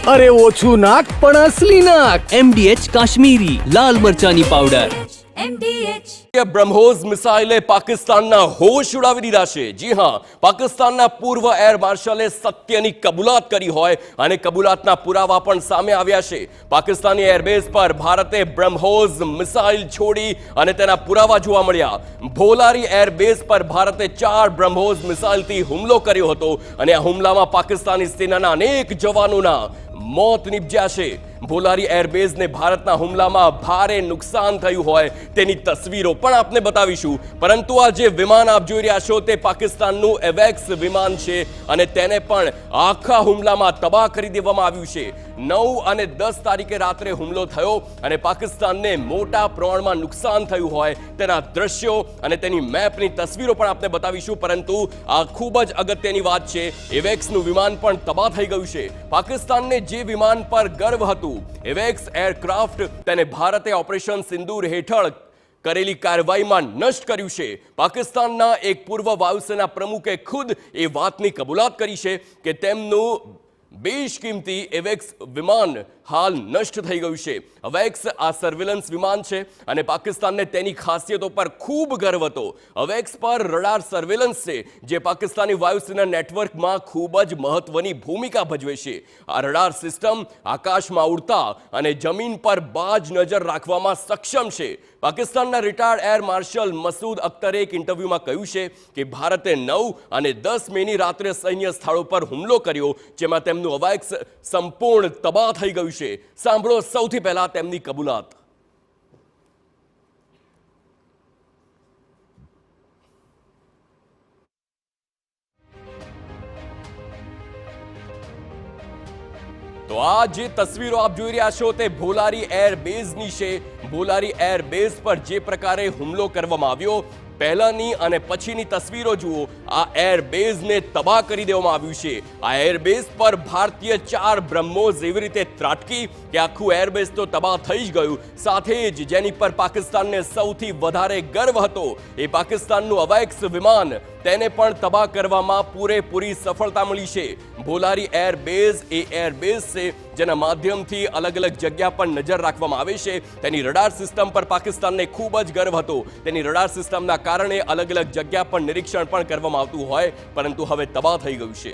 અરે ઓછું નાક પણ અસલી નાક. MDH કાશ્મીરી લાલ મરચાની પાવડર. બ્રહ્મોસ મિસાઇલે પાકિસ્તાનના હોશ ઉડાવી દીધા છે. જી હા, પાકિસ્તાનના પૂર્વ એર માર્શલે સત્યની કબૂલાત કરી હોય અને કબૂલાતના પુરાવા પણ સામે આવ્યા છે. પાકિસ્તાની એરબેઝ પર ભારતે બ્રહ્મોસ મિસાઇલ છોડી અને તેના પુરાવા જોવા મળ્યા. ભોલારી એરબેઝ પર ભારતે 4 બ્રહ્મોસ મિસાઇલથી હુમલો કર્યો હતો અને આ હુમલામાં પાકિસ્તાની સેનાના અનેક જવાનોના મોત નિપજ્યા છે. ભોલારી એરબેઝને ભારતના હુમલામાં ભારે નુકસાન થયું હોય તેની તસવીરો પણ આપને બતાવીશું. પરંતુ આ જે વિમાન આપ જોઈ રહ્યા છો તે પાકિસ્તાનનું એવેક્સ વિમાન છે અને તેને પણ આખા હુમલામાં તબાહ કરી દેવામાં આવ્યું છે. 9 અને 10 તારીખે રાત્રે હુમલો થયો અને પાકિસ્તાનને મોટા પ્રમાણમાં નુકસાન થયું હોય તેના દ્રશ્યો અને તેની મેપની તસવીરો પણ આપને બતાવીશું. પરંતુ આ ખૂબ જ અગત્યની વાત છે, એવેક્સનું વિમાન પણ તબાહ થઈ ગયું છે. પાકિસ્તાનને જે વિમાન પર ગર્વ હતું, એવેક્સ એરક્રાફ્ટ, તેને ભારતે ઓપરેશન સિંદૂર હેઠળ કરેલી કાર્યવાહીમાં નષ્ટ કર્યું છે. પાકિસ્તાનના એક પૂર્વ વાયુસેના પ્રમુખે ખુદ એ વાતની કબૂલાત કરી છે કે તેમનું બેશકીમતી એવેક્સ વિમાન હાલ નષ્ટ થઈ ગયું છે. અવેક્સ આ સર્વેલન્સ વિમાન છે અને પાકિસ્તાનને તેની ખાસિયતો પર ખૂબ ગર્વ હતો. અવેક્સ પર રડાર સર્વેલન્સ છે જે પાકિસ્તાની વાયુસેના નેટવર્કમાં ખૂબ જ મહત્વની ભૂમિકા ભજવે છે. આ રડાર સિસ્ટમ આકાશમાં ઉડતા અને જમીન પર બાજ નજર રાખવામાં સક્ષમ છે. પાકિસ્તાનના રિટાયર્ડ એર માર્શલ મસૂદ અખ્તરે એક ઇન્ટરવ્યુમાં કહ્યું છે કે ભારતે 9 અને 10 મેની રાત્રે સૈન્ય સ્થળો પર હુમલો કર્યો જેમાં તેમનું અવેક્સ સંપૂર્ણ તબાહ થઈ ગયું છે. સાંભળો સૌથી પહેલા તેમની કબૂલાત. તો આ જે તસવીરો આપ જોઈ રહ્યા છો તે ભોલારી એરબેઝની છે. ભોલારી એરબેઝ પર જે પ્રકારે હુમલો કરવામાં આવ્યો, પહેલાની અને પછીની તસવીરો જુઓ. આ એરબેઝને તબાહ કરી દેવામાં આવ્યું છે. આ એરબેઝ પર ભારતીય 4 બ્રહ્મોસ એવી રીતે ત્રાટકી કે આખું એરબેઝ તો તબાહ થઈ જ ગયું. સાથે જ જેની પર પાકિસ્તાનને સૌથી વધારે ગર્વ હતો, એ પાકિસ્તાનનું અવેક્સ વિમાન, તેને પણ તબાહ કરવામાં પૂરેપૂરી સફળતા મળી છે. ભોલારી એરબેઝ એ એરબેઝ છે જેના માધ્યમથી અલગ અલગ જગ્યા પર નજર રાખવામાં આવે છે. તેની રડાર સિસ્ટમ પર પાકિસ્તાનને ખૂબ જ ગર્વ હતો. તેની રડાર સિસ્ટમના કારણે અલગ અલગ જગ્યા પર નિરીક્ષણ પણ કરવામાં આવતું હોય, પરંતુ હવે તબાહ થઈ ગયું છે.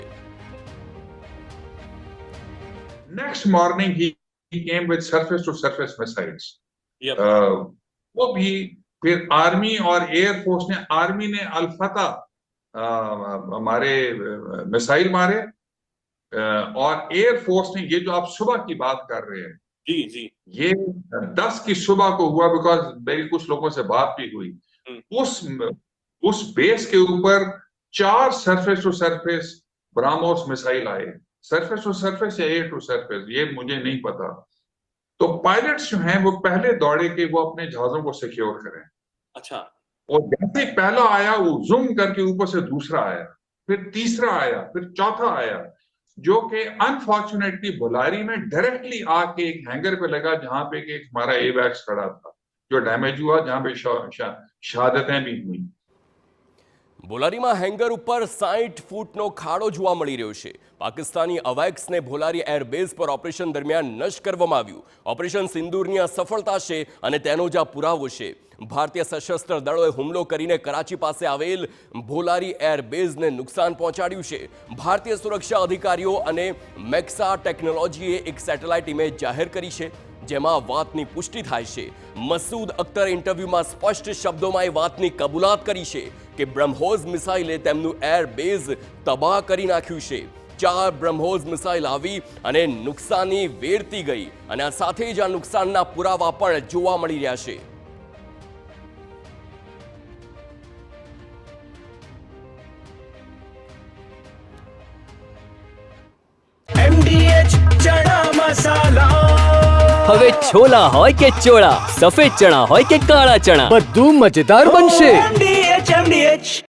Next morning he came with surface to surface missiles. Yep. वो भी फिर आर्मी और एयरफोर्स ने, आर्मी ने अल-फतह हमारे मिसाइल मारे और एयरफोर्स ने, ये जो आप सुबह की बात कर रहे हैं, जी जी, ये 10 की सुबह को हुआ, बिकॉज मेरी कुछ लोगों से बात भी हुई. उस बेस के ऊपर 4 surface to surface BrahMos missile आए. सरफेस टू सरफेस या एयर टू सरफेस ये मुझे नहीं पता. तो पायलट्स जो हैं वो पहले दौड़े कि वो अपने जहाजों को सिक्योर करें. अच्छा. और जैसे पहला आया वो जूम करके ऊपर से दूसरा आया, फिर तीसरा आया, फिर चौथा आया, जो कि अनफॉर्चुनेटली भोलारी में डायरेक्टली आके एक हैंगर पे लगा जहां पे कि हमारा एवैक्स खड़ा था, जो डैमेज हुआ, जहां पे शहादतें भी हुई. ભોલારીમાં હેંગર ઉપર 60 ફૂટનો ખાડો જોવા મળી રહ્યો છે. પાકિસ્તાની અવેક્સને ભોલારી એરબેઝ પર ઓપરેશન દરમિયાન નષ્ટ કરવામાં આવ્યું. ઓપરેશન સિંદૂરની આ સફળતા છે અને તેનો જ આ પુરાવો છે. ભારતીય સશસ્ત્ર દળોએ હુમલો કરીને કરાચી પાસે આવેલ ભોલારી એરબેઝને નુકસાન પહોંચાડ્યું છે. ભારતીય સુરક્ષા અધિકારીઓ અને મેક્સા ટેકનોલોજીએ એક સેટેલાઇટ ઇમેજ જાહેર કરી છે જેમાં વાતની પુષ્ટિ થાય છે. મસૂદ અખ્તરે ઇન્ટરવ્યુમાં સ્પષ્ટ શબ્દોમાં એ વાતની કબૂલાત કરી છે કે બ્રહ્મોસ મિસાઇલે તેમનું એરબેઝ તબાહ કરી નાખ્યું છે. 4 બ્રહ્મોસ મિસાઇલ આવી અને નુકસાની વેરતી ગઈ અને આ સાથે જ આ નુકસાનના પુરાવા પણ જોવા મળી રહ્યા છે. MDH ચણા મસાલા. હવે છોલા હોય કે ચોળા, સફેદ ચણા હોય કે કાળા ચણા, બધું મજેદાર બનશે. MDH